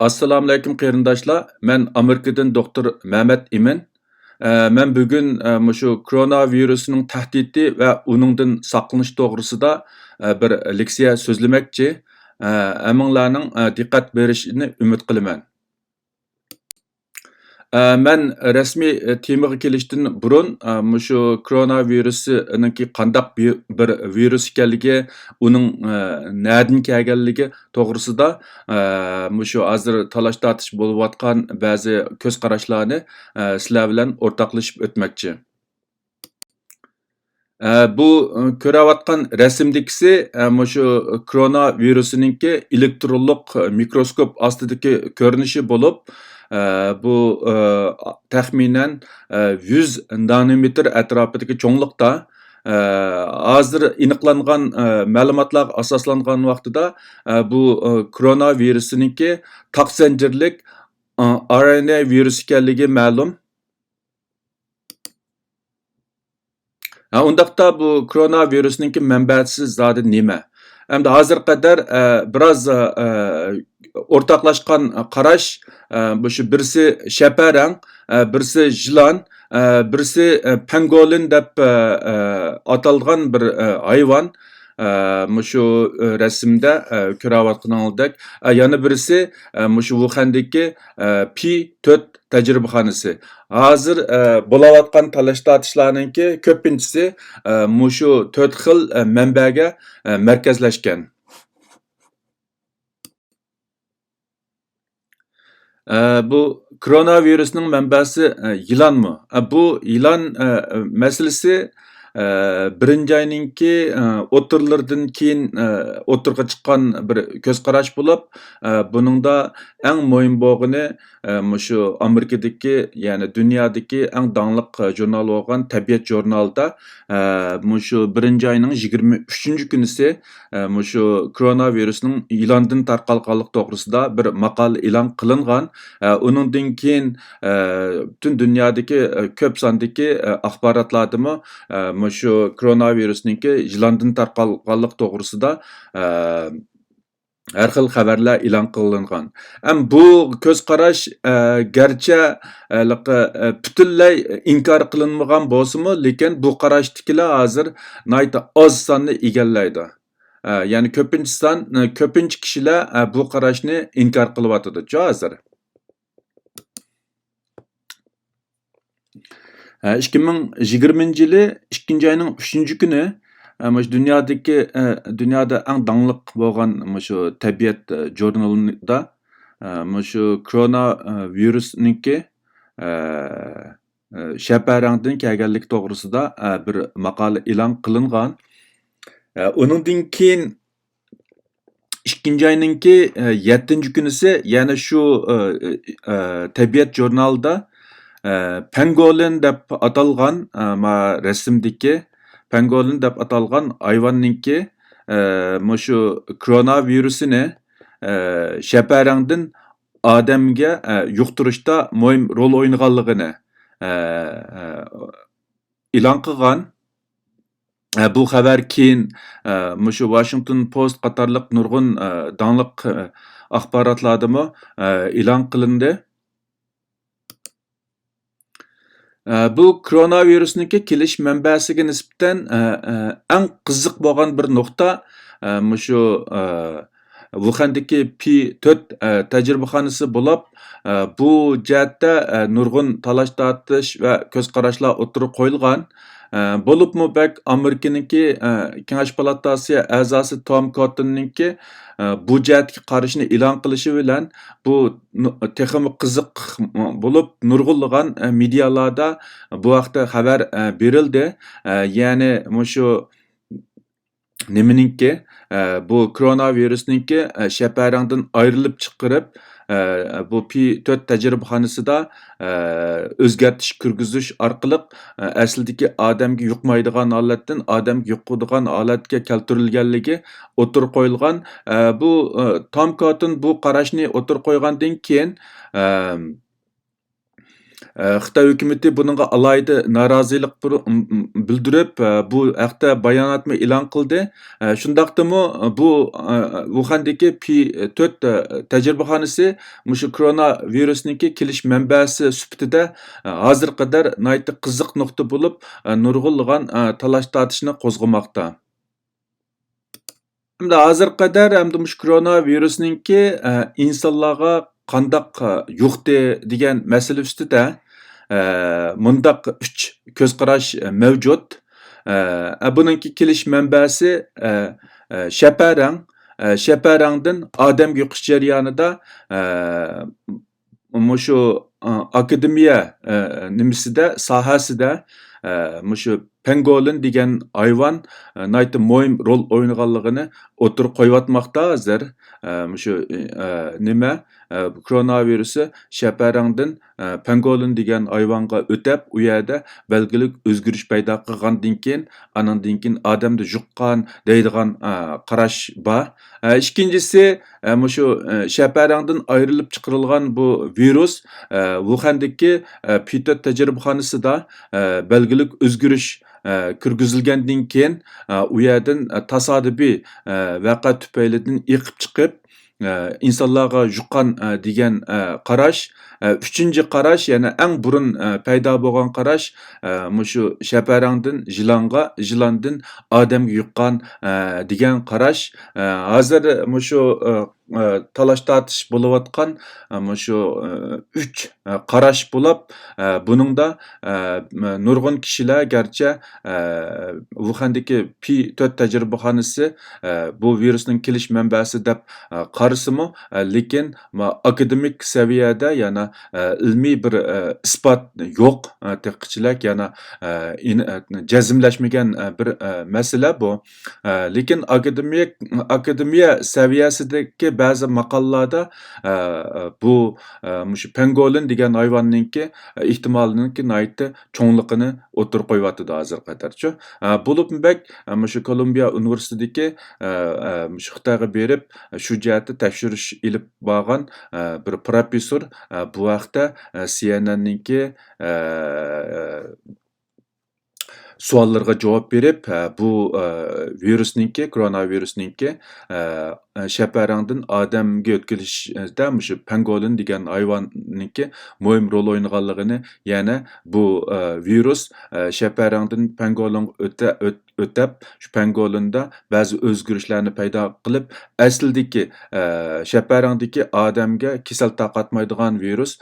Assalomu alaykum qarindoshlar. Men Amerikadan doktor Mehmet Imin. Men bugun mushu koronavirusning tahdidi va uningdan saqlanish to'g'risida bir leksiya so'zlamoqchi. Aminglarning diqqat berishini umid qilaman. Men rasmiy temaga kelishdan burun mushu koronavirusiningki qandaq bir virus ekanligi, uning nerdan kelganligi to'g'risida mushu hozir talash tortish bo'layotgan ba'zi ko'z qarashlarni sizlar bilan o'rtoqlashib o'tmoqchi. Bu ko'rayotgan rasmdagisi mushu koronavirusiningki elektronlik mikroskop ostidagi ko'rinishi bo'lib, bu taxminan 100 nanometr atrofidagi cho'nglikda hozir aniqlangan ma'lumotlarga asoslangan vaqtida bu koronavirusiningki taq zanjirlik RNA virus ekanligi ma'lum. Undaqda bu koronavirusninki manbasi zodi nima? Hamda hozir qadar biroz o'rtoqlashgan qarash bu shu birisi shaparang, birisi jilon, birisi pangolin deb atalgan bir hayvon. Mushu rasmda ko'rayotganingdek, yana birisi mushu Wuhandagi P4 tajribaxonasi. Hozir bo'layotgan talash tortishlarninki ko'pinchisi mushu 4 xil manbaga markazlashgan. Bu koronavirusning manbasi yılanmı? Bu yılan meselesi birinci ayninki o'tirlardan keyin o'tirga chiqqan bir ko'z qarash bo'lib, buningda eng muhim bo'lgani mushu Amerikadagi, ya'ni dunyodagi eng dangliq jurnal bo'lgan Tabiat jurnalida mushu birinchi ayning 23-kunisi mushu koronavirusning yılandan tarqalganligi to'g'risida bir maqola e'lon qilingan. Uningdan keyin butun dunyodagi ko'p sondagi axborotlardami mushu koronavirusninki yılandan tarqalganligi to'g'risida har xil xabarlar e'lon qilingan. Bu ko'z qarash garchi butunlay inkor qilinmagan bo'lsa-mu, lekin bu qarashdagilar hozir nihoyat oz sonni egallaydi. Ya'ni ko'pincha kishilar bu qarashni inkor qilyotadi hozir. 2020-yili 2-ayning 3-kuni dunyoda eng dangliq bo'lgan mushu Tabiat jurnalida mushu koronavirusninki shaparangdan kelganligi to'g'risida bir maqola e'lon qilingan. Uningdan keyin 2-ayninki 7-kunisi yana shu Tabiat jurnalida pangolin deb atalgan rasmdagi pangolin deb atalgan hayvonninki mushu koronavirusini shaparangdan odamga yuqtirishda muhim rol o'ynaganligini e'lon qilgan. Bu xabar keyin mushu Washington Post qatorliq nurg'un dangliq axborotlardami e'lon qilindi. Bu koronavirusninki kelish manbasiga nisbatan eng qiziq bo'lgan bir nuqta mushu Wuhandagi P4 tajribaxonasi bo'lib, bu jihatda nurg'un talash tortish va ko'z qarashlar o'tirib qo'yilgan. Bo'libmi bak Amerikaniki Kengash palatasi a'zosi Tom Cottonninki bu jihatga qarashni e'lon qilishi bilan bu texnik qiziq bo'lib nurg'unlagan medialarda bu haqda xabar berildi. Ya'ni mushu nimaninki bu koronavirusninki shaparangdan ayrilib chiqarib bu P4 tajribaxonasida o'zgartish kirgizish orqali aslidagi odamga yuqmaydigan holatdan odamga yuqadigan holatga keltirilganligi o'tirib qo'yilgan. Bu Tom Cotton bu qarashni o'tirib qo'ygandan keyin Xitoy hukumati buningga alohida norozilik bildirib, bu haqda bayonotni e'lon qildi. Shundaqdimi bu Wuhandagi P4 tajribaxonasi mushu koronavirusniki kelish manbasi sifatida hozir qadar nihoyatda qiziq nuqta bo'lib, nurg'unlagan talash-tortishni qo'zg'amoqda. Hamda hozir qadar hamda mush koronavirusningki insonlarga qandaq yuqdi degan masala ustida mundaq 3 ko'z qarash mavjud. Buningki kelish manbasi shaparang. Shaparangdan odamga yuqish jarayonida mushu akademiya nimasida sohasida mushu pangolin degan hayvon nihoyatda muhim rol o'ynaganligini o'tirib qo'yayotmoqda hozir. Mushu nima koronavirusi shaparangdan pangolin degan hayvonga o'tib, u yerda belgilik o'zgarish paydo qilgandan keyin, anandan keyin odamda yuqqan deydigan qarash bor. Ikkinchisi mushu shaparangdan ayrilib chiqarilgan bu virus Wuhandagi P4 tajribaxonasida belgilik o'zgarish kirgizilgandan keyin u yerdan tasodifiy vaqa tufaylidan yiqib chiqib insonlarga yuqqan degan qarash. Uchinchi qarash, yana eng burun paydo bo'lgan qarash mushu shaparangdan jilonga, jilondan odamga yuqqan degan qarash. Hozir mushu talash-tortish bo'layotgan mushu 3 qarash bo'lib, buningda nurg'un kishilar garchi Wuhandagi P4 tajribaxonasi bu virusning kelish manbasi deb qarasimi, lekin akademik saviyada yana ilmiy bir isbot yo'q. Taqqichilar yana jazmlashmagan bir masala bu. Lekin akademiya saviyasidagi ba'zi maqolalarda bu mushu pangolin degan hayvonninki ehtimolninki nihoyatda cho'ngligini o'tirib qo'yyapti hozir qatarchi. Bo'lib mushu Kolumbiya universitetidagi mushu Xitoyga berib shu jihatda tekshirish ilib borgan bir professor bu vaqtda CNN'ninki savollarga javob berib, bu virusninki, koronavirusninki shaparangdan odamga o'tkazishda mushu pangolin degan hayvonninki muhim rol o'ynaganligini, yana bu virus shaparangdan pangolinga o'tib, shu pangolinda ba'zi o'zgarishlarni paydo qilib, aslidagi shaparangdagi odamga kasal tarqatmaydigan virus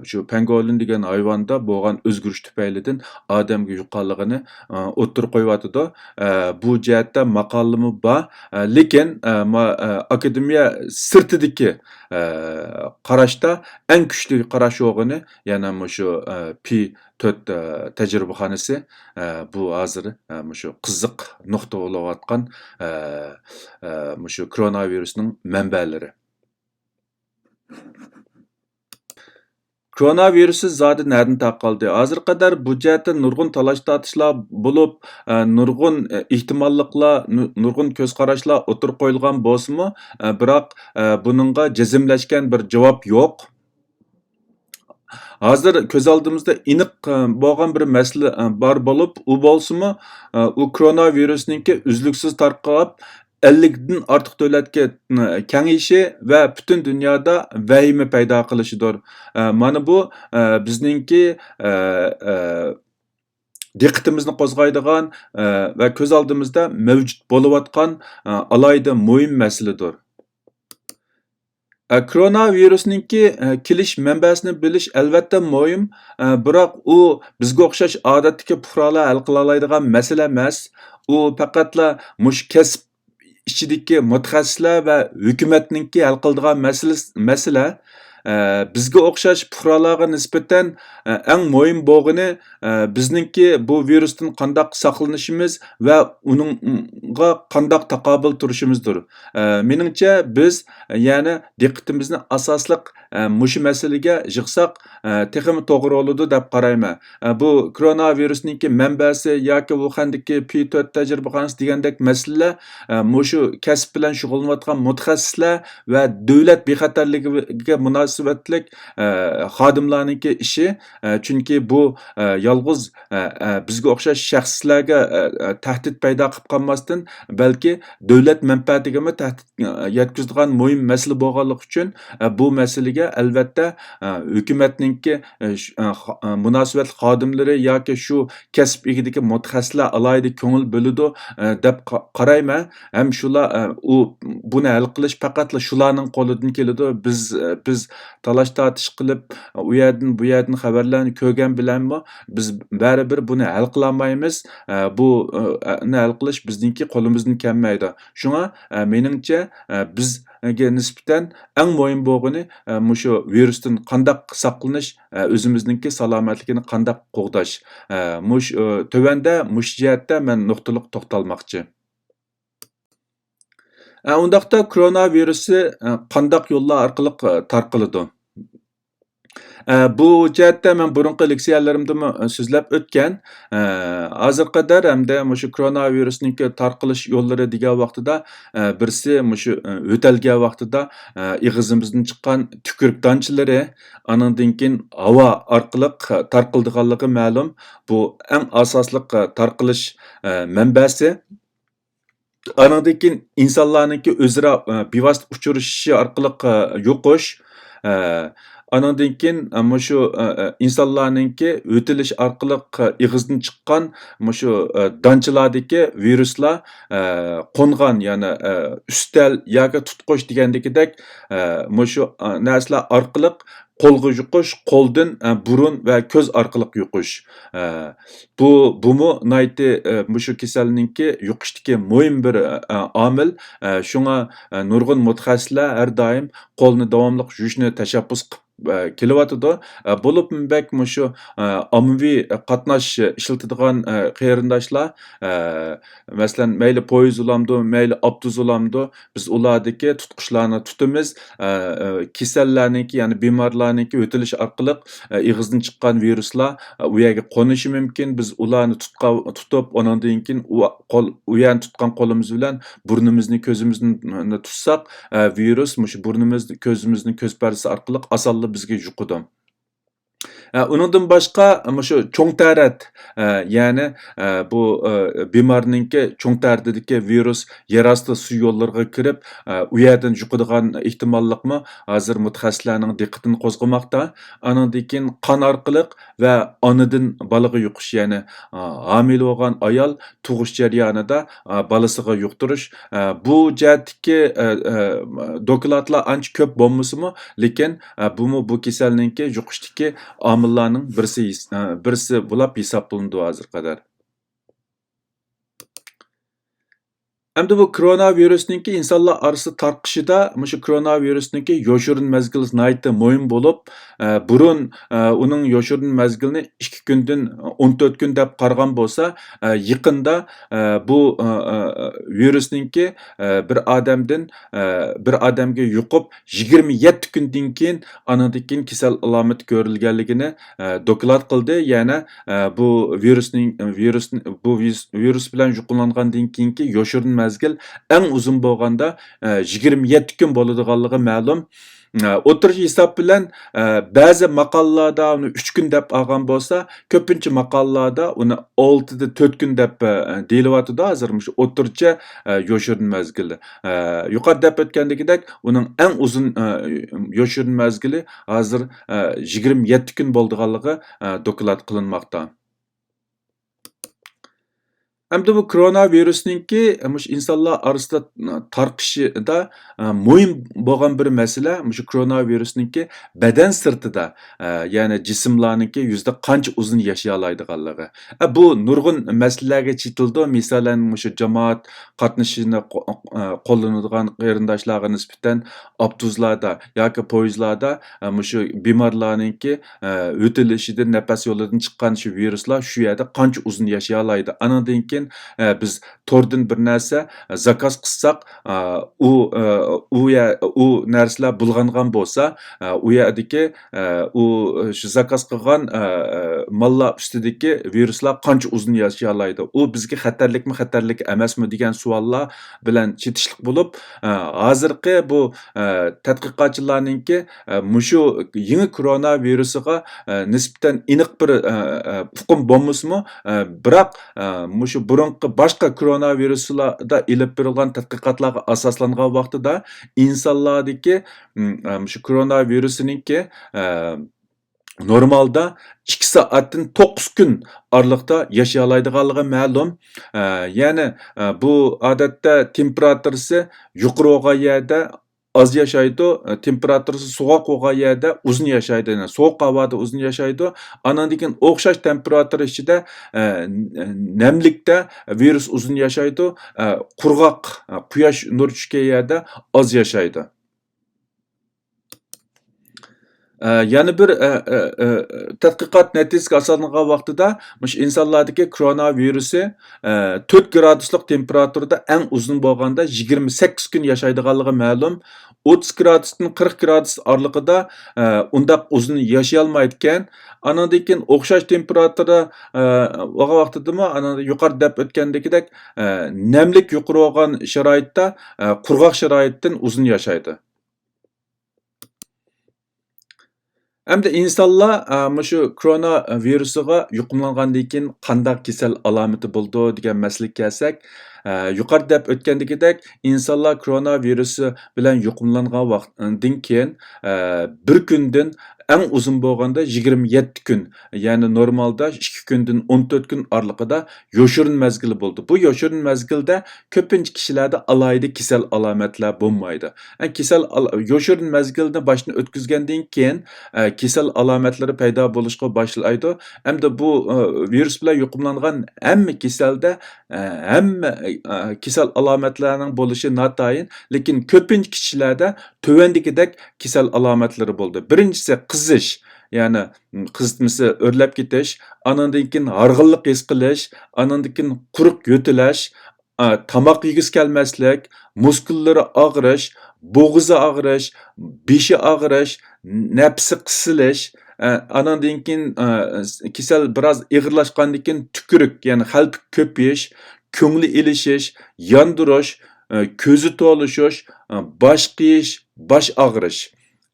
shu pangolin degan hayvonda bo'lgan o'zgarish tufaylidan odamga yuqqanligini o'tirib qo'yyapti. Bu jihatda maqolami bor, lekin akademiya sirtidagi qarashda eng kuchli qarash o'g'ini yana mushu P4 tajribaxonasi. Bu hozir mushu qiziq nuqta bo'layotgan mushu koronavirusning manbalari. Koronavirusi zodi nereden tarqaldi? Hozir qadar bu jihatda nurg'un talash-tortishlar bo'lib, nurg'un ehtimolliklar, nurg'un ko'z qarashlar o'tirib qo'yilgan bo'lsa-mu, biroq buningga jazmlashgan bir javob yo'q. Hozir ko'z oldimizda aniq bo'lgan bir masala bor bo'lib, u bo'lsa-mu, u koronavirusninki uzluksiz tarqalib 50 dan ortiq davlatga kengayishi va butun dunyoda vahima paydo qilishidir. Mana bu bizningki diqqatimizni qo'zg'aydigan va ko'z oldimizda mavjud bo'layotgan alohida muhim masaladir. Koronavirusninki kelish manbasini bilish albatta muhim, biroq u bizga o'xshash odatdagi fuqarolar hal qila oladigan masala emas. U faqatla mush kasb ichidagi mutaxassislar va hukumatninki hal qiladigan masala. Bizga o'xshash fuqarolarga nisbatan eng muhim bo'lgani bizningki bu virusdan qandoq saqlanishimiz va uningga qandoq taqobil turishimizdir. Meningcha biz yana diqqatimizni asosliq mushu masalaga yig'sak texmi to'g'ri bo'ladi deb qarayman. Bu koronavirusninki manbasi yoki Wuhandagi P4 tajribaxonasi degandek masalalar mushu kasb bilan shug'ullanayotgan mutaxassislar va davlat bexatarligiga münasibetlik xodimlarningki ishi, chunki bu yolg'iz bizga o'xshash shaxslarga tahdid paydo qilib qolmasdan, balki davlat manfaatigami tahdid yetkazadigan muhim masala bo'lganligi uchun bu masalaga albatta hukumatningki munosabat xodimlari yoki shu kasb egidagi mutaxassislar alohida ko'ngil bo'ladi deb qarayman. Ham shular buni hal qilish faqatla shularning qo'lidan keladi. Biz talash tortish qilib u yerdan bu yerdan xabarlarni ko'rgan bilanmi biz baribir buni hal qilolmaymiz. Buni hal qilish bizningki qo'limizdan kelmaydi. Shunga meningcha bizga nisbatan eng muhim bo'lgani mushu virusdan qandaq saqlanish, o'zimizningki salomatligini qandaq qo'g'dash. Tövanda mush jihatda men nuqtaliq to'xtalmoqchi. Undaqda koronavirusi qandaq yo'llar orqali tarqaladi? Bu jihatda men burunqi leksiyalarimda so'zlab o'tgan. Hozir qadar hamda mushu koronavirusning tarqalish yo'llari degan vaqtida birisi mushu o'talgan vaqtida ig'izimizdan chiqqan tükürük damchalari, anandan keyin havo orqali tarqaladiganligi ma'lum. Bu eng asosli tarqalish manbasi. Anandan keyin insonlarningki o'zaro bevosita uchrashishi orqali yuqish. Anandan keyin mushu insonlarningki o'tilish orqali ig'izdan chiqqan mushu damchalardagi viruslar qo'ngan, ya'ni ustal yoki tutqich degandagidek mushu narsalar orqali qo'lga yuqish, qo'ldan burun va ko'z orqali yuqish. Bumu nayti mushu kasallikni yuqishdagi muhim bir omil. Shunga nurg'un mutaxassislar har doim qo'lni davomli yuvishni tashabbus qilib kelyotidi. Bo'lib bak mushu ommaviy qatnash ishlatadigan qarindoshlar, masalan, mayli poyezd ulamdi, mayli avtobus ulamdi, biz ulardagi tutqichlarni tutamiz. Kasallarningki, ya'ni bemorlarningki o'tilish orqali ig'izdan chiqqan viruslar u yerga qo'nishi mumkin. Biz ularni tutib, ondan keyin u yerni tutgan qo'limiz bilan burnimizni, ko'zimizni tutsak, virus mushu burnimizni, ko'zimizni ko'z pardasi orqali osonlik bizga yuqadi. Uningdan boshqa mushu cho'ng tarat, ya'ni bu bemorningki cho'ng taratidagi virus yerosti suv yo'llariga kirib, u yerdan yuqadigan ehtimollikmi hozir mutaxassislarning diqqatini qo'zg'amoqda. Anandan keyin qon orqali va onadan bolaga yuqish, ya'ni homila bo'lgan ayol tug'ish jarayonida bolasiga yuqtirish. Bu jihatdagi dokladlar ancha ko'p bo'lmasimi, lekin bu kasallikni yuqishdagi omillarning birisi bo'lib hisoblanadi hozir qadar. Endi bu koronavirusninki insonlar orasida tarqishida mushu koronavirusninki yoshirin mazgili nihoyatda muhim bo'lib, burun uning yoshirin mazgilini 2 kundan 14 kun deb qaragan bo'lsa, yaqinda bu virusninki bir odamga yuqib 27 kundan keyin anandan keyin kasal alomat ko'rilganligini doklad qildi. Yana bu virus bilan yuqlangandan keyinki yoshirin mazgil eng uzun bo'lganda 27 kun bo'ladiganligi ma'lum. O'tirish hisob bilan ba'zi maqolalarda uni 3 kun deb olgan bo'lsa, ko'pincha maqolalarda uni 6 da 4 kun deb deyilyotidi. Hozir shu o'tircha yoshirin mazgili. Yuqorida deb o'tgandagidek, uning eng uzun yoshirin mazgili hozir 27 kun bo'lganligi doklad qilinmoqda. Hamda bu koronavirusninki insonlar orasida tarqishida muhim bo'lgan bir masala shu koronavirusninki badan sirtida, ya'ni jismlarninki yuzda qancha uzun yashay oladiganligi. Bu nurg'un masalalarga chetildi. Masalan, shu jamoat qatnashishini qo'llanadigan qarindoshlarga nisbatan avtobuslarda yoki poyezdlarda shu bemorlarninki o'tilishidan, nafas yo'lidan chiqqan shu viruslar shu yerda qancha uzun yashay oladi. Anandan keyin keyin biz to'rdan bir narsa zakaz qilsak, u narsalar bulg'angan bo'lsa, u yerdagi shu zakaz qilgan mollar ustidagi viruslar qancha uzun yashay oladi? U bizga xatarlikmi, xatarlik emasmi degan savollar bilan chetishlik bo'lib, hozirgi bu tadqiqotchilarningki mushu yangi koronavirusiga nisbatan aniq bir hukm bo'lmasmi, biroq mushu burunqi boshqa koronaviruslarda ilib berilgan tadqiqotlarga asoslangan vaqtida insonlardagi shu koronavirusiningki normalda 2 soatdan 9 kun oralıqda yaşay oladiganligi ma'lum. Ya'ni bu odatda temperaturasi yuqori bo'lgan yerda az yaşaydı, temperaturasi soğuk bo'lgan yerda uzun yaşaydı. Yani soğuk havoda uzun yaşaydı. Andan keyin o'xshash temperatura ichida namlikda virus uzun yaşaydı. Qurg'oq quyosh nur tushgan yerda az yaşaydı. Yana bir tadqiqot natijasiga asoslangan vaqtida insonlardagi koronavirusi 4 graduslik temperaturada eng uzun bo'lganda 28 kun yashaydiganligi ma'lum. 30 gradusdan 40 gradus oralig'ida undaq uzun yashay olmaydi ekan. Andan keyin o'xshash temperatura bo'lgan vaqtidami yuqori deb o'tgandagidek namlik yuqori bo'lgan sharoitda qurg'oq sharoitdan uzun yashaydi. Hamda insonlar shu koronavirusiga yuqumlangandan keyin qanday kasal alomati bo'ldi degan masalaga kelsak, yuqori deb o'tgandagidek insonlar koronavirusi bilan yuqumlangan vaqtdan keyin bir kundan eng uzun bo'lganda 27 kun, ya'ni normalda 2 kundan 14 kun oralig'ida yoshirin mezgili bo'ldi. Bu yoshirin mezgilda ko'pincha kishilarda alohida kasal alomatlar bo'lmaydi. Yoshirin mezgilni boshini o'tkazgandan keyin kasal alomatlari paydo bo'lishga boshlaydi. Hamda bu virus bilan yuqumlangan hamma kasalda hamma kasal alomatlarning bo'lishi notayin, lekin ko'pincha kishilarda tövendikidek kasal alomatlari bo'ldi. Birinchisi qizish, ya'ni qizitmasi o'rlab ketish, andan keyin harg'inlik his qilish, andan keyin quruq yo'tilish, tomoq yegisi kelmaslik, muskullari og'rish, bo'g'izi og'rish, beshi og'rish, nafsi qisilish, andan keyin kasal biroz ig'irlashgandan keyin tükürük, ya'ni xalpik ko'payish, ko'ngli ilishish, yondirish, ko'zi to'lishish, bosh qiyish, bosh og'rish.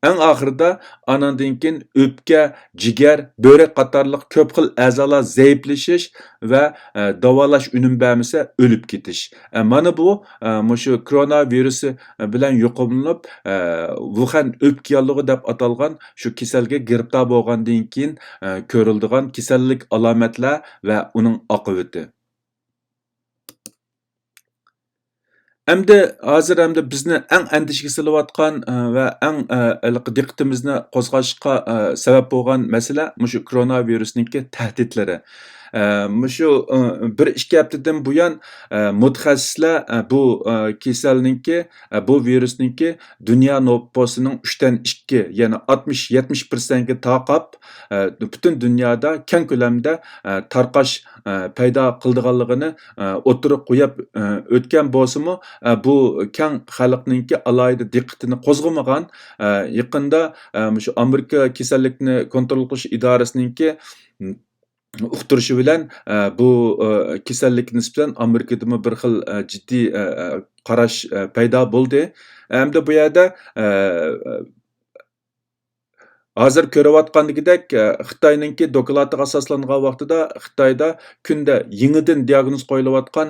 Eng oxirida andan keyin o'pka, jigar, böbrek qatorliq ko'p xil a'zolar zaiflashish va davolash unum bermasa o'lib ketish. Mana bu shu koronavirusi bilan yuqumlanib Wuhan o'pka yollig'i deb atalgan shu kasalga giribtor bo'lgandan keyin ko'riladigan kasallik alomatlar va uning oqibati. Hozir bizni eng andishiga solayotgan va eng diqqatimizni qo'zg'ashga sabab bo'lgan masala shu koronavirusningki tahdidlari. Shu 1-2 haftadan buyon mutaxassislar bu kasalningki, bu virusningki dunyo nüfusining 3dan 2, ya'ni 60-70% ga taqab butun dunyoda keng ko'lamda tarqash paydo qildiganligini o'tirib qo'yib o'tgan bo'lsa-mu, bu keng xalqningki alohida diqqatini qo'zg'amagan. Yaqinda shu Amerika kasallikni kontrol qilish idorasininki uqtirishi bilan bu kasallik nisbatan Amerikada bir xil jiddiy qarash paydo bo'ldi. Hamda bu yerda hozir ko'rayotgandagidek Xitoyningki doklatiga asoslangan vaqtida Xitoyda kunda yangidan diagnoz qo'yilayotgan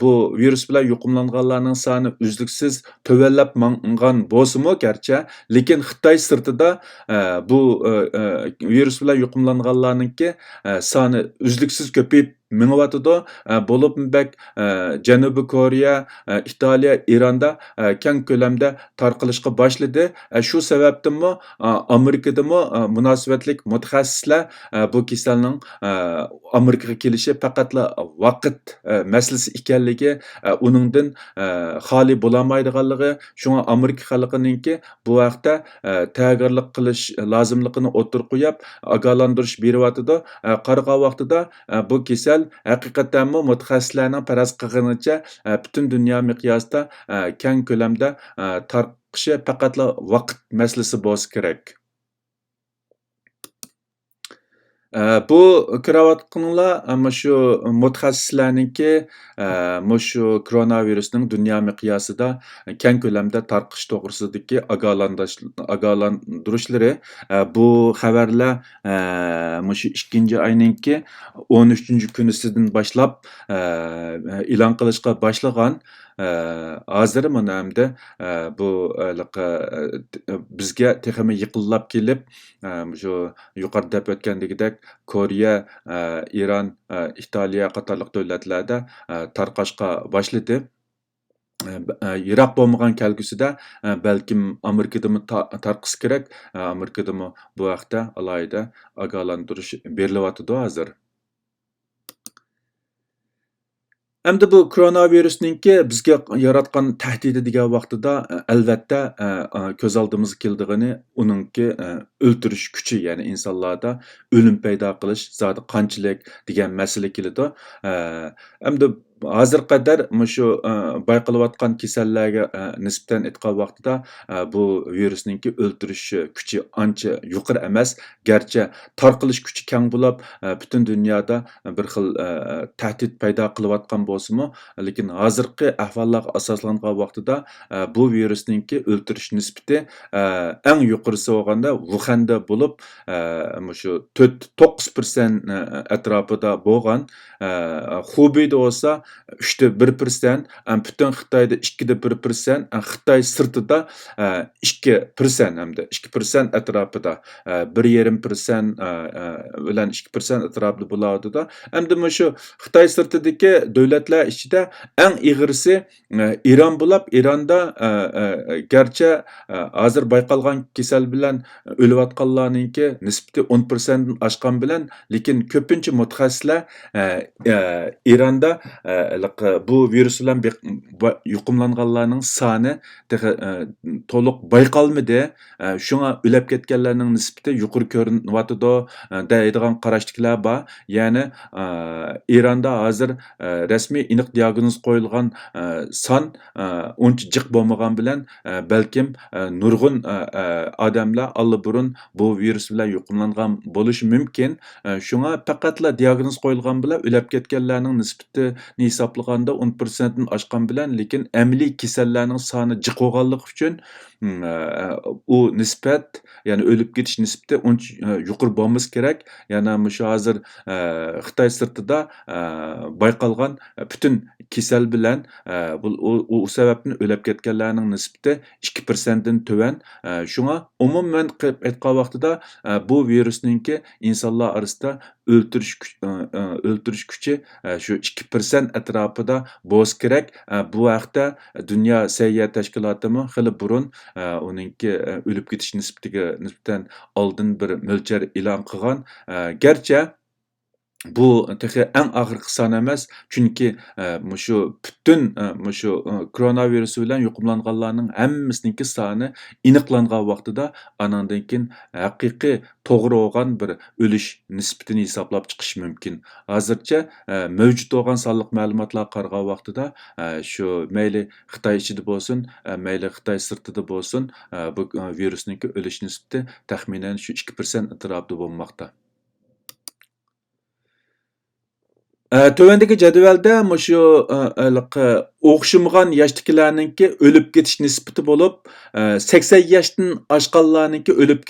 bu virus bilan yuqumlanganlarning soni uzluksiz tövallab mangan bo'lsa-mu garchi, lekin Xitoy sirtida bu virus bilan yuqumlanganlarningki soni uzluksiz ko'payib mingyotidi. Bo'lib Janubiy Koreya, Italiya, Ironda keng ko'lamda tarqalishga boshladi. Shu sababdanmi Amerikadami munosabatlik mutaxassislar bu kasalning Amerikaga kelishi faqatla vaqt masalasi ekanligi, uningdan xoli bo'lolmaydiganligi, shunga Amerika xalqininki bu vaqtda tayyorgarlik qilish lozimligini o'tirib qo'yib, ogohlantirish beryotidi. Qaragan vaqtida bu kasal kasal haqiqatanmı mutaxassislarning faraz qilganicha butun dunyo miqyosida keng ko'lamda tarqishi faqatla vaqt masalasi bo'lsa kerak. Bu ko'rayotganlar shu mutaxassislarningki shu koronavirusning dunyo miqyosida keng ko'lamda tarqish to'g'risidagi ogohlantirishlari bu xabarlar shu 2-oyninki 13-kunisidan boshlab e'lon qilishga boshlagan. Hozir mana hamda bu bizga texmi yaqinlab kelib shu yuqorida deb o'tgandagidek Koreya, İran, İtaliya qatorliq davlatlarda tarqashqa boshladi. Yiroq bo'lmagan kelgusida balkim Amerikadami tarqishi kerak. Amerikadami bu haqda alohida ogohlantirish berilyotidi hozir. Endi bu koronavirusninki bizga yaratgan tahdidi degan vaqtida albatta ko'z oldimizga keldigani uningki o'ltirish kuchi, ya'ni insonlarda o'lim paydo qilish zoti qanchalik degan masala keladi. Endi hozir qadar shu bayqalayotgan kasallarga nisbatan aytgan vaqtida bu virusninki o'ltirish kuchi ancha yuqori emas. Garchi tarqalish kuchi keng bo'lib, butun dunyoda bir xil tahdid paydo qilayotgan bo'lsa-mu, lekin hozirgi ahvollarga asoslangan vaqtida bu virusninki o'ltirish nisbati eng yuqorisi bo'lganda Wuhanda bo'lib, shu 4-9% atrofida bo'lgan. Hubeyda bo'lsa 3-1%, butun Xitoyda 2-1%, Xitoy sirtida 2% hamda 2% atrofida 1,5% bilan 2% atrofida bo'ladi-da. Endi shu Xitoy sirtidagi davlatlar ichida eng ig'risi Iran bo'lib, Ironda garchi hozir bayqalgan kasal bilan o'layotganlarninki nisbati 10% dan oshgan bilan, lekin ko'pincha mutaxassislar Ironda bu virus bilan yuqumlanganlarning soni to'liq bayqalmadi. Shunga o'lib ketganlarning nisbati yuqori ko'rinyotidi deydigan qarashliklar bor. Ya'ni Ironda hozir rasmiy aniq diagnoz qo'yilgan son uncha jiq bo'lmagan bilan balkim nurg'un odamlar allaburun bu virus bilan yuqumlangan bo'lishi mumkin. Shunga faqatla diagnoz qo'yilgan bilan o'lib ketganlarning nisbatini hisoblaganda 10% dan oshgan bilan, lekin amaliy kasallarning soni jiq bo'lganligi uchun u nisbat, ya'ni o'lib ketish nisbati uncha yuqori bo'lmasa kerak. Yana shu hozir Xitoy sirtida bayqalgan butun kasal bilan u sababdan o'lib ketganlarning nisbati 2% dan to'van. Shunga umuman aytgan vaqtida bu virusninki insonlar orasida o'ltirish kuchi shu 2% atrofida bo'lsa kerak. Bu haqda Dunyo sog'liqni tashkilotimi xili burun uningki o'lib ketish nisbatiga nisbatan oldin bir mo'lchar e'lon qilgan. Garchi bu texi eng og'irgi son emas, chunki shu butun shu koronavirus bilan yuqumlanganlarning hammasininki soni aniqlangan vaqtida anandan keyin haqiqiy to'g'ri bo'lgan bir o'lish nisbatini hisoblab chiqish mumkin. Hozircha mavjud bo'lgan sonliq ma'lumotlar qaragan vaqtida shu mayli Xitoy ichida bo'lsin, mayli Xitoy sirtida bo'lsin, bu virusninki o'lish nisbati taxminan shu 2% atrofida bo'lmoqda. Tövendeki jadvalda shu o'xshamagan yoshdagilarninki o'lib ketish nisbati bo'lib, 80 yoshdan oshganlarninki o'lib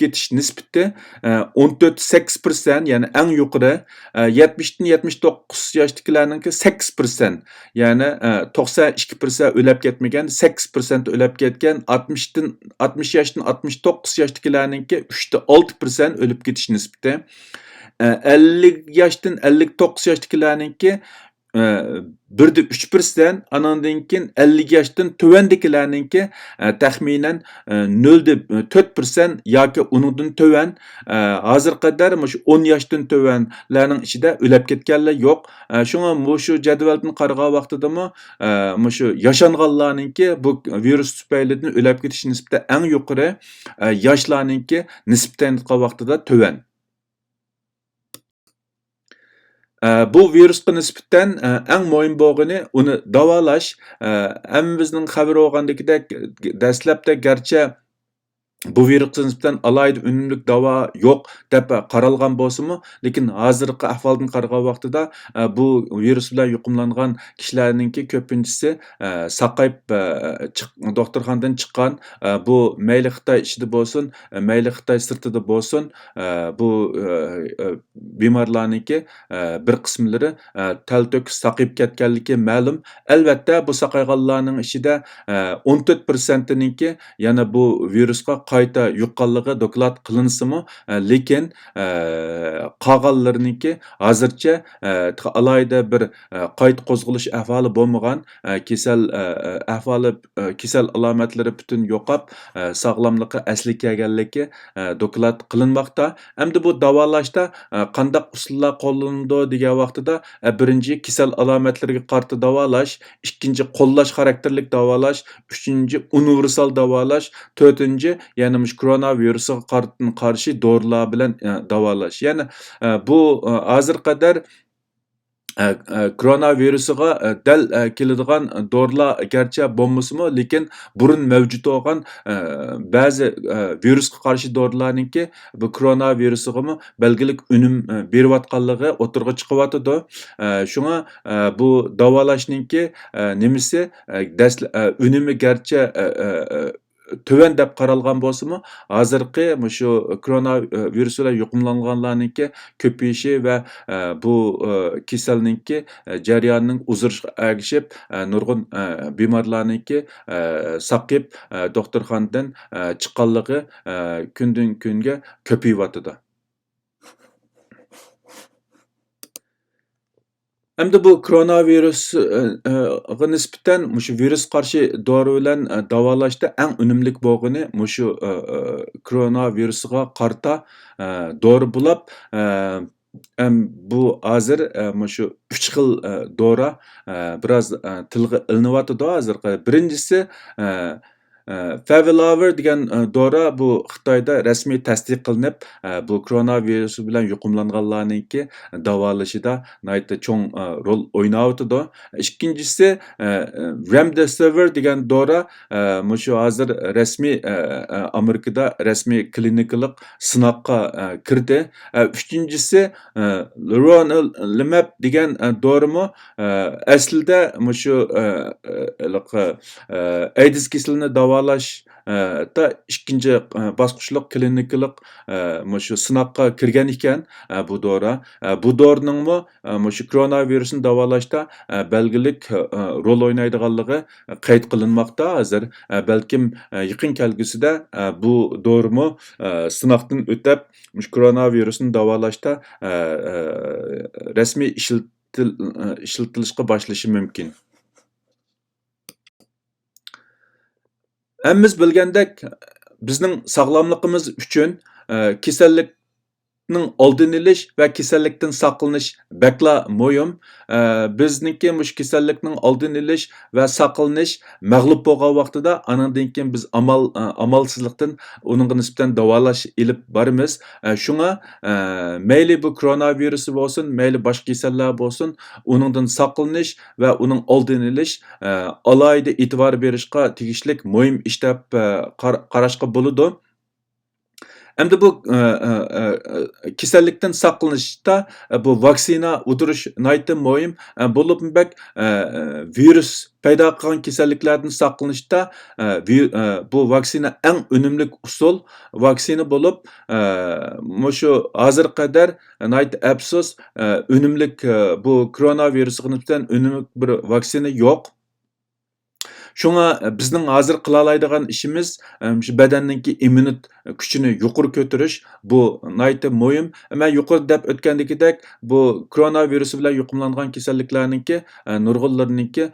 ketish nisbati 14,8%, ya'ni eng yuqori. 70 dan 79 yoshdagilarninki 8%, ya'ni 92% o'lib ketmagan, 8% o'lib ketgan. 60 yoshdan 69 yoshdagilarninki 3,6% o'lib ketish nisbati. 50 yoshdan 59 yoshdagilarninki 1,3%, anandan keyin 50 yoshdan tuvandagilarninki taxminan 0,4% yoki uningdan tuvan. Hozir qadar shu 10 yoshdan tuvanlarning ichida o'lib ketganlar yo'q. Shunga shu jadvaldan qaragan vaqtidami shu yashanganlarninki bu virus tufaylidan o'lib ketish nisbati eng yuqori, yoshlarninki nisbatan qaragan vaqtida tuvan. Bu virusqa nisbatan eng muhim bo'lgani uni davolash. Hammamizning xabar olgandagidek dastlabda garchi bu virusga nisbatan alayda unumlik davo yo'q deb qaralgan bo'lsa-mu, lekin hozirgi ahvoldan qaragan vaqtida bu virus bilan yuqumlangan kishilarninki ko'pinchisi saqayib doktorxonadan chiqqan, bu mayli Xitoy ichida bo'lsin, mayli Xitoy sirtida bo'lsin, bu bemorlarniki bir qismlari talto'kis saqayib ketganligi ma'lum. Albatta bu saqayganlarning ichida 14%ninki yana bu virusga qayta yuqqanligi doklad qilinsimi, lekin qolganlarniki hozircha alayda bir qayta qo'zg'alish ahvoli bo'lmagan, kasal ahvoli, kasal alomatlari butun yo'qab, sog'lomligi asli kelganligi doklad qilinmoqda. Hamda bu davolashda qandaq usullar qo'llaniladi degan vaqtida birinchi kasal alomatlariga qarshi davolash, ikkinchi qo'llash xarakterlik davolash, uchinchi universal davolash, to'rtinchi yana mush koronavirusga qarshi dorilar bilan davolash. Ya'ni bu hozir qadar koronavirusga dal keladigan dorilar garchi bo'lmasimi, lekin burun mavjud bo'lgan ba'zi virusga qarshi dorilarningki bu koronavirusga belgilik unum berayotganligi o'tirg'i chiqyotidi. Shunga bu davolashninki nimasi unumi garchi töven deb qaralgan bo'lsa-mu, hozirgi shu koronavirus bilan yuqumlanganlarninki ko'payishi va bu kasallikning jarayonining uzurishiga ergishib, nurg'un bemorlarninki saqib doktorxonadan chiqqanligi kundan kunga ko'payyotidi. Hamda bu koronavirusga nisbatan mushu virus qarshi dori bilan davolashda eng unumli bo'lgani mushu koronavirusga qarta dori bo'lib, bu hozir mushu 3 xil dori biroz tilga ilinyotidi hozirgi. Birinchisi Favilavir degan dori bu Xitoyda rasmiy tasdiq qilinib, bu koronavirus bilan yuqumlanganlarninki davolashida nihoyatda cho'ng rol o'ynayotidi. Ikkinchisi Remdesivir degan dori mushu hozir rasmiy Amerikada rasmiy klinikalik sinoqqa kirdi. Uchinchisi Leronlimab degan dorimi aslida mushu AIDS kasalini davolashda ikkinchi bosqichlik klinikalik mushu sinoqqa kirgan ekan bu dori. Bu doriningmi mushu koronavirusni davolashda belgilik rol o'ynaydiganligi qayd qilinmoqda hozir. Balkim yaqin kelgusida bu dorimi sinoqdan o'tib, mushu koronavirusni davolashda rasmiy ishlatilishga boshlashi mumkin. Hammamiz bilgandek, bizning sog'lomligimiz uchun kasallikning oldini olish va kasallikdan saqlanish bakla muhim. Bizningki mush kasallikning oldini olish va saqlanish mag'lub bo'lgan vaqtida anandan keyin biz amalsizlikdan uningga nisbatan davolash ilib boramiz. Shunga mayli bu koronavirus bo'lsin, mayli boshqa kasallar bo'lsin, uningdan saqlanish va uning oldini olish alohida e'tibor berishga tegishlik muhim ish deb qarashga bo'ladi. Hamda bu kasallikdan saqlanishda bu vaksina udirish nihoyatda muhim. Bo'libmi virus paydo qilgan kasalliklardan saqlanishda bu vaksina eng unumli usul vaksina bo'lib, mushu hozir qadar nihoyat afsus unumli bu koronavirusga nisbatan unumli bir vaksina yo'q. Shunga bizning hozir qila oladigan ishimiz shu badanningki immunit kuchini yuqori ko'tarish. Bu nihoyatda muhim. Men yuqori deb o'tgandagidek bu koronavirus bilan yuqumlangan kasalliklarninki nurg'unlarninki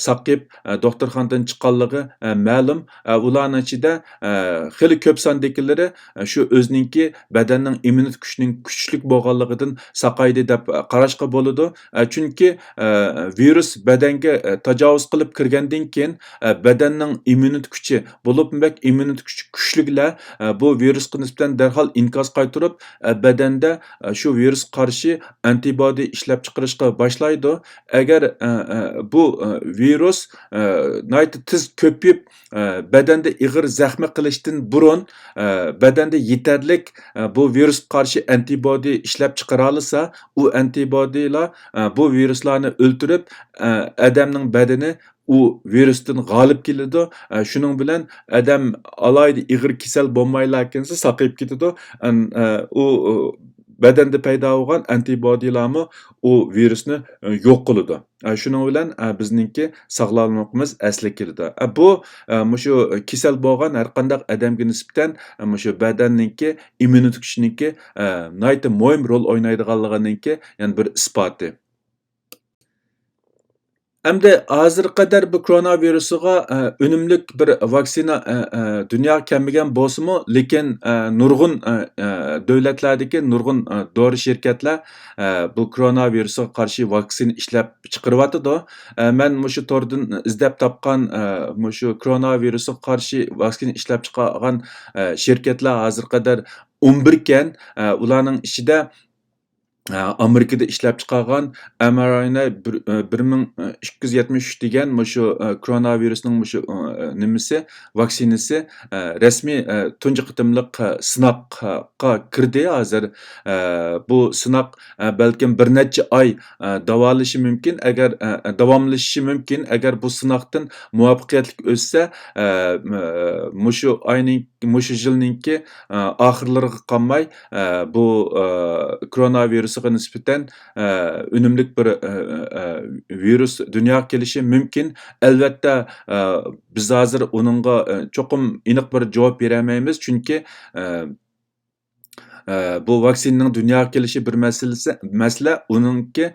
saqib doktorxonadan chiqqanligi ma'lum. Ularning ichida xili ko'p sondagilari shu o'zininki badanning immunit kuchining kuchli bo'lganligidan saqaydi deb qarashga bo'ladi. Chunki virus badanga tajovuz qilib kirgandan keyin badanning immunit kuchi bo'lib, immunit kuchi kuchlilar bu virusga nisbatan darhol inkas qaytarib, badanda shu virusga qarshi antibody ishlab chiqarishga boshlaydi. Agar bu virus nihoyatda tez ko'payib, badanda ig'ir zaxmi qilishdan burun badanda yetarlik bu virusga qarshi antibody ishlab chiqara olsa, u antibodylar bu viruslarni o'ldirib, odamning badani u virusdan g'olib keladi. Shuning bilan odam alayda ig'ir kasal bo'lmaylarkansa saqayib ketadi. U badanda paydo bo'lgan antibodylarmi u virusni yo'q qiladi. Shuning bilan bizningki sog'lomligimiz asli keladi. Bu mushu kasal bo'lgan har qanday odamga nisbatan mushu badanningki immunitet kuchiniki nihoyatda muhim rol o'ynaydiganliginingki yana bir isboti. Hamda hozirga qadar bu koronavirusiga unumlik bir vaksina dunyo kelmagan bo'lsa-mu, lekin nurg'un davlatlardagi nurg'un dori shirkatlar bu koronavirusga qarshi vaksina ishlab chiqaryotidi. Men mushu tordan izlab topgan mushu koronavirusga qarshi vaksina ishlab chiqargan shirkatlar hozirga qadar 11 ekan. Ularning ichida Amerikada ishlab chiqargan mRNA 1273 degan mushu koronavirusning mushu nimasi vaksinasi rasmiy tunji qitimliq sinoqqa kirdi hozir. Bu sinoq balkim bir necha oy davomlashishi mumkin. Agar davomlashishi mumkin, agar bu sinoqdan muvaffaqiyatli o'tsa, mushu oyning mushu yilningki oxirlariga qolmay bu koronavirusga nisbatan unumlik bir virus dunyoga kelishi mumkin. Albatta biz hozir uningga cho'qim aniq bir javob bera olmaymiz, chunki bu vaksinaning dunyoga kelishi bir masala, uningki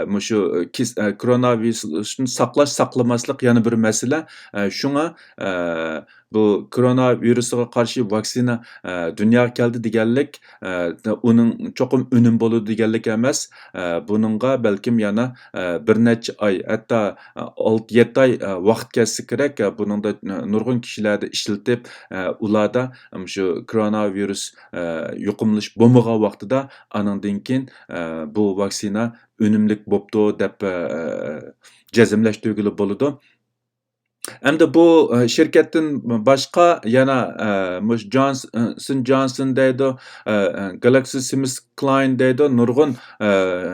mushu koronavirusni saqlamaslik yana bir masala. Shunga bu koronavirusga qarshi vaksina dunyoga keldi deganlik uning cho'qim unum bo'ladi deganlik emas. Buningga balkim yana bir necha oy, hatto 6-7 oy vaqt ketsa kerak. Buningda nurg'un kishilarda ishlatib, ularda shu koronavirus yuqumlash bo'lmagan vaqtida anandan keyin bu vaksina unumlik bo'pti deb jazmlash tuguli bo'ladi. Hamda bu şirketdan boshqa yana Johnson Johnson deydi, GlaxoSmithKline deydi, nurg'un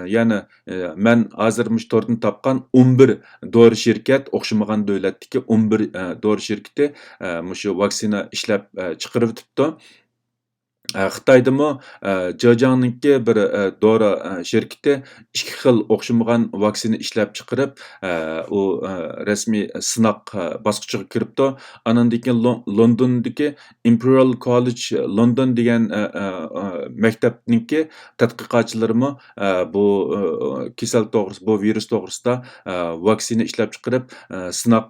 yana men hozir mush tordan topgan 11 dori shirkat, o'xshamagan davlatdagi 11 dori shirkati mushu vaksina ishlab chiqarib turibdi. Xitoydami Zhejiang'ningki bir dori shirkati ikki xil o'xshamagan vaksina ishlab chiqarib, u rasmiy sinoq bosqichiga kiribdi. Andan keyin Londondagi Imperial College London degan maktabningki tadqiqotchilarimi bu kasal to'g'risida, bu virus to'g'risida vaksina ishlab chiqarib, sinoq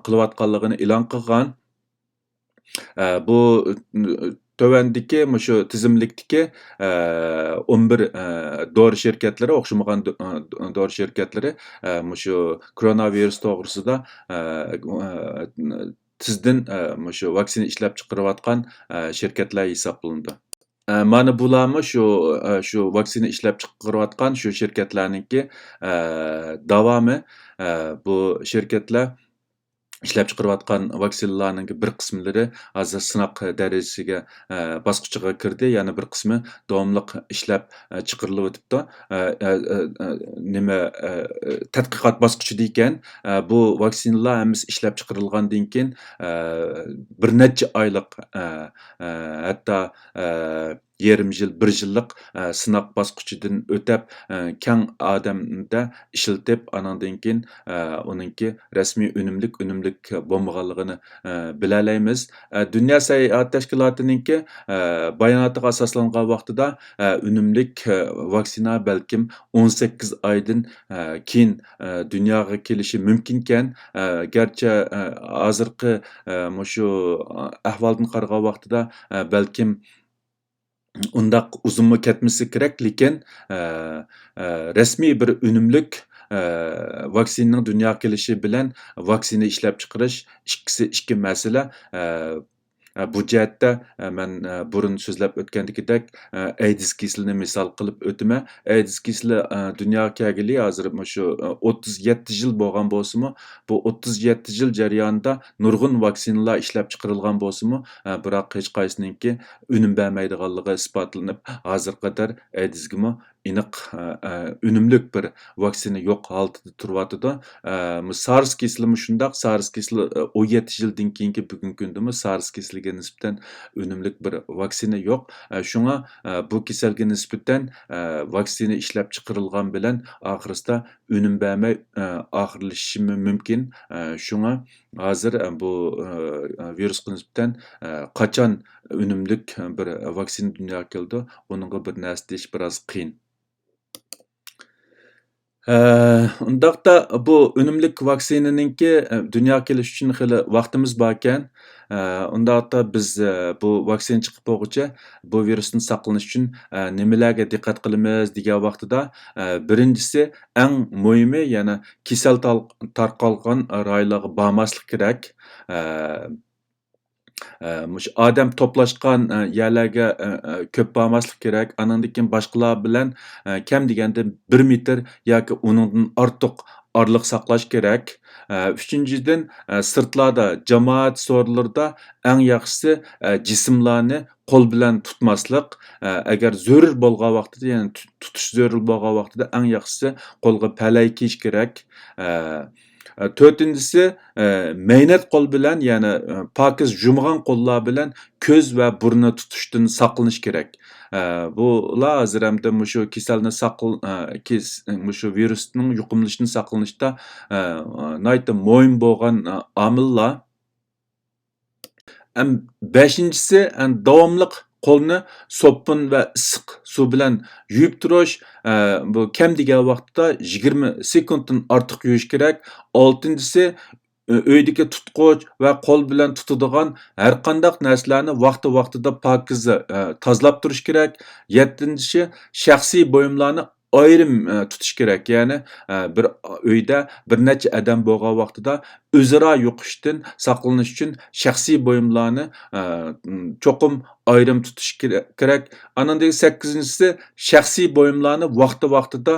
qilayotganligini e'lon qilgan. Bu tövendeki mushu tizimlikdagi 11 dori shirkatlari, o'xshamagan dori shirkatlari mushu koronavirus to'g'risida tizdan mushu vaksina ishlab chiqarayotgan shirkatlar hisoblanadi. Mana bularmi shu vaksina ishlab chiqarayotgan shu shirkatlarningki davomi. Bu shirkatlar ishlab chiqarayotgan vaksinalarning bir qismlari hozir sinoq darajasiga bosqichiga kirdi, yana bir qismi davomliq ishlab chiqarilib o'tibdi. Tadqiqot bosqichida ekan. Bu vaksinalar hammasi ishlab chiqarilgandan keyin bir necha oylik, hatto yarim yil, bir yillik sinoq bosqichidan o'tib, keng odamda ishlatib, andan keyin uningki rasmiy unumlik bo'lmaganligini bilalaymiz. Dunyo sayohat tashkilotininki bayonotiga asoslangan vaqtida unumlik vaksina balkim 18 oydan keyin dunyoga kelishi mumkin ekan. Garchi hozirgi mushu ahvoldan qaragan vaqtida balkim undaq uzunmu ketmesi kerak, lekin rasmiy bir unumlik vaksinaning dunyoga kelishi bilan vaksina ishlab chiqarish ikkisi ikki masala. bu jihatda men burun so'zlab o'tgandagidek AIDS kasalini misol qilib o'taman. AIDS kasali dunyoga kelgili hozir shu 37 yil bo'lgan bo'lsa-mu, bu 37 yil jarayonida nurg'un vaksinalar ishlab chiqarilgan bo'lsa-mu, biroq hech qaysininki unum bermaydiganligi isbotlanib, hozir qadar AIDSga aniq unumlik bir vaksina yo'q holatida turyotidi. SARS kasali shundoq, SARS kasali 17 yildan keyingi bugungi kunda SARS kasaliga nisbatan unumlik bir vaksina yo'q. Shunga bu kasalga nisbatan vaksina ishlab chiqarilgan bilan oxirisida unum bermay oxirlashishi mumkin. Shunga hozir bu virusga nisbatan qachon unumlik bir vaksina dunyoga keldi, uningga bir narsa deyish biroz qiyin. Undaqda bu unumlik vaksinaninki dunyoga kelish uchun hali vaqtimiz bor ekan. Undaqda biz bu vaksina chiqib bo'lguncha bu virusdan saqlanish uchun nimalarga diqqat qilamiz degan vaqtida birinchisi eng muhimi yana kasal tarqalgan rayonlarga bormaslik kerak. Mush odam to'plashgan yerlarga ko'p bormaslik kerak. Andan keyin boshqalar bilan kam deganda 1 metr yoki uningdan ortiq orliq saqlash kerak. Uchinchidan sirtlarda, jamoat so'rlarida eng yaxshisi jismlarni qo'l bilan tutmaslik. Agar zarur bo'lgan vaqtida, ya'ni tutish zarur bo'lgan vaqtida eng yaxshisi qo'lga palay kiyish kerak. To'rtinchisi mehnat qo'l bilan, ya'ni pokiz jumg'an qo'llar bilan ko'z va burni tutishdan saqlanish kerak. Bular hozir hamda shu kasalni shu virusning yuqumlanishini saqlanishda nihoyatda muhim bo'lgan omillar. Beshinchisi davomliq qo'lni sopun va issiq suv bilan yuvib turish. Bu kam degan vaqtda 20 sekunddan ortiq yuvish kerak. Oltinchisi uydagi tutqich va qo'l bilan tutadigan har qanday narsalarni vaqti-vaqtida pokiz tozalab turish kerak. Yettinchisi shaxsiy buyumlarni ayrim tutish kerak. Ya'ni bir uyda bir necha odam bo'lgan vaqtida o'zaro yuqishdan saqlanish uchun shaxsiy buyumlarni cho'qim ayrim tutish kerak. Anandagi 8-inchisi shaxsiy buyumlarni vaqti-vaqtida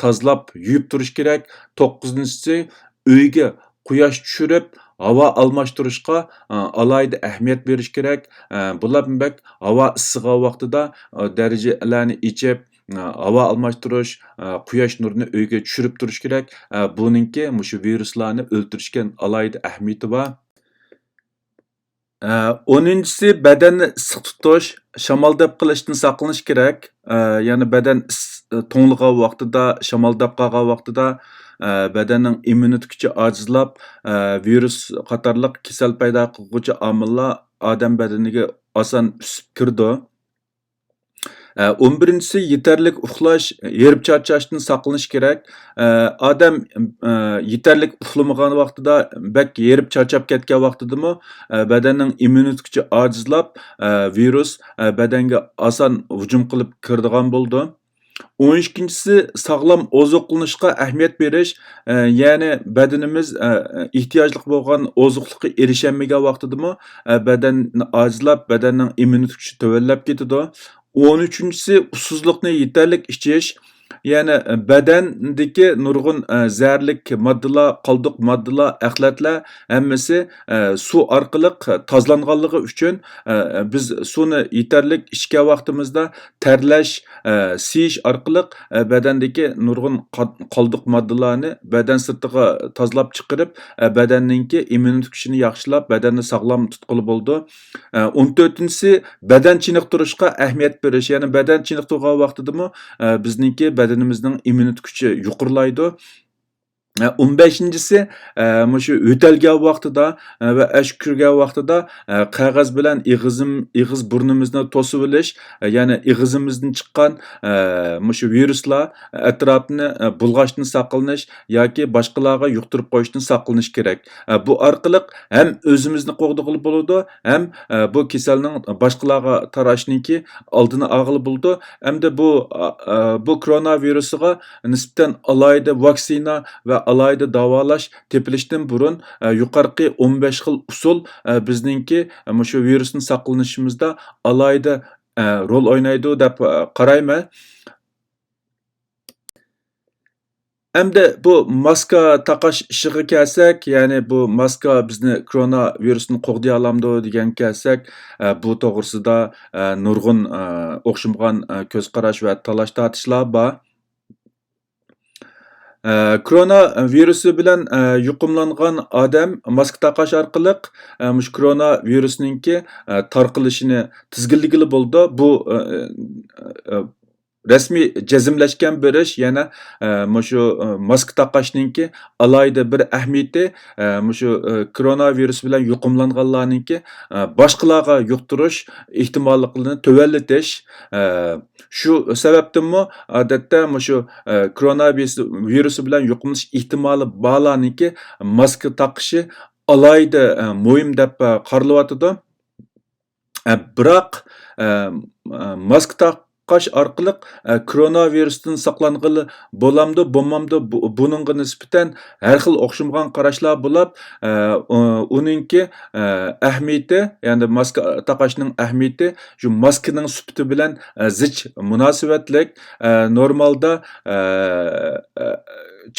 tozalab yuvib turish kerak. 9-inchisi uyga quyosh tushirib havo almashtirishga alohida ahamiyat berish kerak. Bular bilan havo issigan vaqtida darajalarni ichib havo almashtirish, quyosh nurini uyga tushirib turish kerak. Buningki shu viruslarni o'ldirishga alohida ahamiyati bor. 10-inchisi badanni issiq tutish, shamoldab qilishdan saqlanish kerak. Ya'ni badan to'ng'igan vaqtida, shamoldab qolgan vaqtida badanning immunitet kuchi ojizlab, virus qatorliq kasal paydo qiluvchi omillar odam badaniga oson o'sib kirdi. 11-inchisi yetarlik uxlash, yerib charchashdan saqlanish kerak. Odam yetarlik uxlamagan vaqtida, bak yerib charchab ketgan vaqtidami badanning immunitet kuchi ojizlab, virus badanga oson hujum qilib kiradigan bo'ldi. 12-inchisi sog'lom oziqlanishga ahamiyat berish. Ya'ni badanimiz ehtiyojli bo'lgan oziqlikka erishilmagan vaqtidami badanni ojizlab, badanning immunitet kuchi tövallab ketadi. 13-inchisi usuzlikni yetarlik ichish. Ya'ni badandagi nurg'un zararlik moddalar, qoldiq moddalar, axlatlar hammasi suv orqali tozalanganligi uchun biz suvni yetarlik ichgan vaqtimizda terlash, siyish orqali badandagi nurg'un qoldiq moddalarni badan sirtiga tozalab chiqarib, badanninki immunitet kuchini yaxshilab, badanni sog'lom tutqili bo'ldi. 14-inchisi badan chiniqtirishga ahamiyat berish. Ya'ni badan chiniqtirgan vaqtidami bizningki badanimizning immunitet kuchi yuqorilaydi. 15-inchisi shu yo'talgan vaqtida va ash kirgan vaqtida qog'oz bilan ig'iz burnimizni to'sib olish, ya'ni ig'izimizdan chiqqan shu viruslar atrofini bulg'ashdan saqlanish yoki boshqalarga yuqtirib qo'yishdan saqlanish kerak. Bu orqali ham o'zimizni qo'g'dag'ili bo'ladi, ham bu kasalning boshqalarga tarashiniki oldini olg'ili bo'ladi. Hamda bu koronavirusga nisbatan alohida vaksina va alayda davalash tepilishdan burun yuqorqi 15 xil usul bizningki shu virusdan saqlanishimizda alayda rol o'ynaydi deb qarayman. Endi bu maska taqash ishiga kelsak, ya'ni bu maska bizni koronavirusdan qo'g'day olamdi degan kelsak, bu to'g'risida nurg'un o'xshamagan ko'z qarash va talash tortishlar bor. Koronavirusi bilan yuqumlangan odam maska taqash orqali mush koronavirusninki tarqalishini tizginligili bo'ldi. Bu rasmiy jazmlashgan bir ish, yana shu maska taqashninki alayda bir ahamiyati shu koronavirus bilan yuqumlanganlarninki boshqalarga yuqtirish ehtimolligini tuvallatish. Shu sababdanmi odatda shu koronavirus bilan yuqumlanish ehtimoli borlarninki maska taqishi alayda muhim deb qaralyotidi. Biroq maska taqash orqali koronavirusdan saqlanғалы bo'lamdi, bo'lmamdi, buningga nisbatan har xil o'xshamagan qarashlar bo'lib, uningki ahamiyati, ya'ni maska taqashning ahamiyati shu maskaning sifati bilan zich munosabatlik. Normalda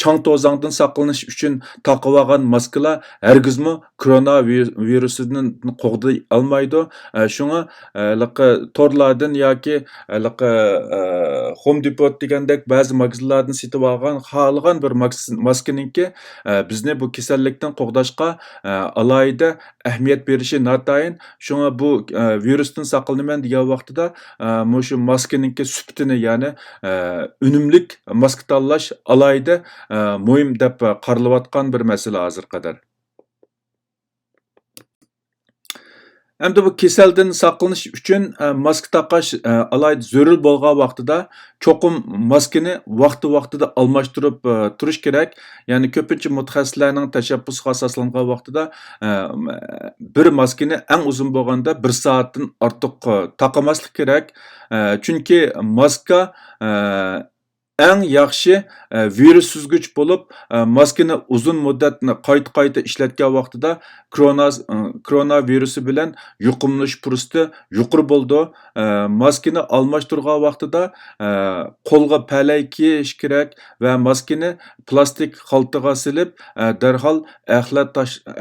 chang to'zondan saqlanish uchun taqib olgan maskalar hargizmi koronavirusidan qo'g'day olmaydi. Shunga torlardan yoki Home Depot degandek ba'zi magazinlardan setib olgan xohlagan bir maskaninki bizni bu kasallikdan qo'g'dashga alayda ahamiyat berishi notayin. Shunga bu virusdan saqlanaman degan vaqtida shu maskaninki sifatini, ya'ni unumlik maska tanlash alayda muhim deb qaralayotgan bir masala hozir qadar. Endi bu kasaldan saqlanish uchun maska taqash alayda zarur bo'lgan vaqtida cho'qim maskani vaqti-vaqtida almashtirib turish kerak. Ya'ni ko'pincha mutaxassislarning tashabbusiga asoslangan vaqtida bir maskani eng uzun bo'lganda 1 soatdan ortiq taqamaslik kerak. Chunki maska eng yaxshi virus süzgüch bo'lib, maskani uzun muddatni qayta ishlatgan vaqtida koronavirusi bilan yuqumlanish fursati yuqori bo'ldi. Maskani almashtirgan vaqtida qo'lga palay kiyish kerak va maskani plastik xaltaga silib, darhol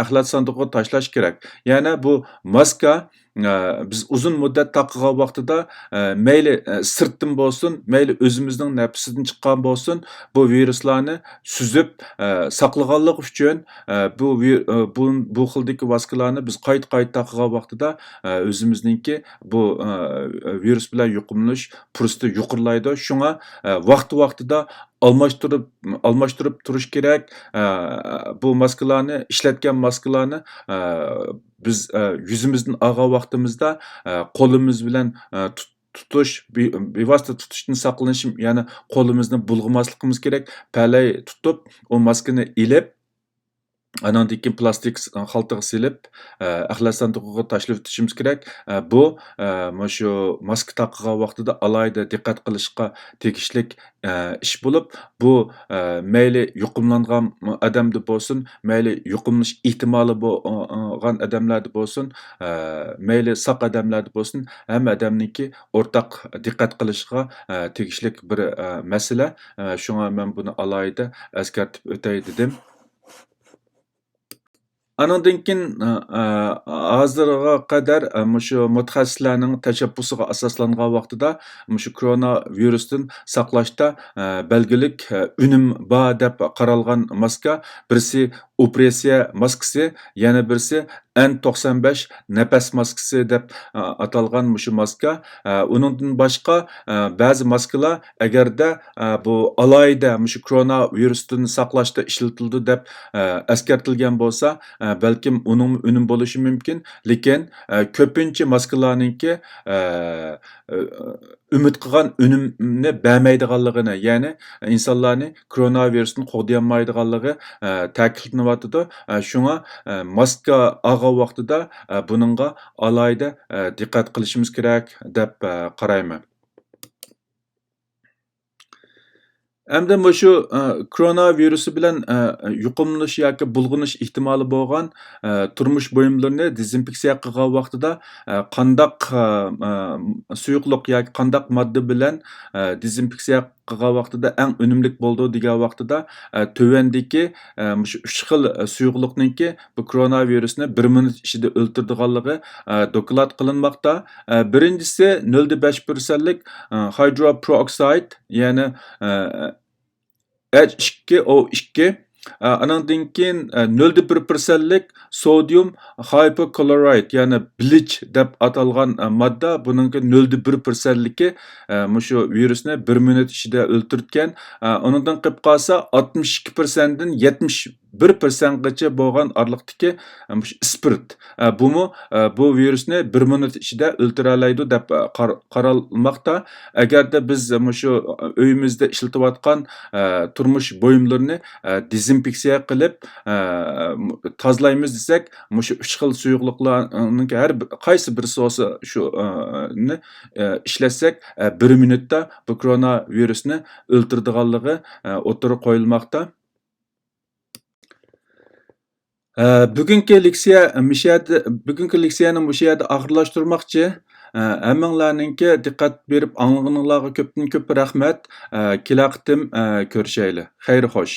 axlat sandig'iga tashlash kerak. Ya'ni bu maska biz uzun muddat taqıgan vaqtida mayli sirtdan bo'lsin, mayli o'zimizning nafsidan chiqqan bo'lsin, bu viruslarni süzib saqlaganlik uchun bu xildagi maskalarni biz qayta taqıgan vaqtida o'zimizningki bu virus bilan yuqumlanish fursati yuqorilaydi. Shunga vaqti-vaqtida almashtirib turish kerak. Bu maskalarni, ishlatgan maskalarni biz yuzimizdan olgan vaqtimizda qo'limiz bilan tutish, bevosita tutishdan saqlanish, ya'ni qo'limizni bulg'amasligimiz kerak. Palay tutib, o maskani ilib, andan keyin plastik xaltaga silib, axlat sandig'iga tashlab o'tishimiz kerak. Bu shu maska taqıgan vaqtida alayda diqqat qilishga tegishlik ish bo'lib, bu mayli yuqumlangan odamda bo'lsin, mayli yuqumlanish ehtimoli bo'lgan odamlarda bo'lsin, mayli saq odamlarda bo'lsin, hamma odamniki o'rtaq diqqat qilishga tegishlik bir masala. Shunga men buni alayda eskartib o'tay dedim. Andan keyin hozirga qadar shu mutaxassislarning tashabbusiga asoslangan vaqtida shu koronavirusdan saqlashda belgilik unum bor deb qaralgan maska, birisi operasiya maskasi, yana birisi N95 nafas maskasi deb atalgan shu maska. Uningdan boshqa ba'zi maskalar agarda bu alayda shu koronavirusdan saqlashda ishlatildi deb eskartilgan bo'lsa, balkim uning unum bo'lishi mumkin, lekin ko'pincha maskalarninki umid qilgan unumni bermaydiganligini, ya'ni insonlarni koronavirusdan qo'g'day olmaydiganligi ta'kidlanyotidi. Shunga maska olgan vaqtida buningga alayda diqqat qilishimiz kerak deb qarayman. Hamda mushu koronavirusi bilan yuqumlanish yoki bulg'unish ehtimoli bo'lgan turmush buyumlarini dezinfeksiya qilgan vaqtida qandaq suyuqlik yoki qandaq modda bilan dezinfeksiya qilgan vaqtida eng unumli bo'ldi degan vaqtida tuvandagi shu 3 xil suyuqlikniki bu koronavirusni 1 minut ichida o'ltirdiganligi doklad qilinmoqda. Birinchisi 0,5%lik hydroperoxide, ya'ni H2O2, anandan keyin 0,1%lik sodium hypochlorite, ya'ni bleach deb atalgan modda, buningki 0,1%ligi mushu virusni 1 minut ichida o'ltirtgan. Uningdan qilib qolsa 62% dan 71%gacha bo'lgan oraliqdagi spirt. Bu virusni 1 minut ichida o'ltira oladi deb qaralmoqda. Agarda biz mushu uyimizda ishlatayotgan turmush buyumlarini dezinfeksiya qilib tozalaymiz desak, mushu 3 xil suyuqliklarning har qaysi birisi olsa shu ishlatsak 1 minutda bu koronavirusni o'ltirdiganligi o'tirib qo'yilmoqda. Bugungi leksiyani mushu yerda oxirlashtirmoqchi. Hammanglarningki diqqat berib anglaganinglarga ko'pdan ko'p rahmat. Kelaqtim ko'rishayli. Xayr xo'sh.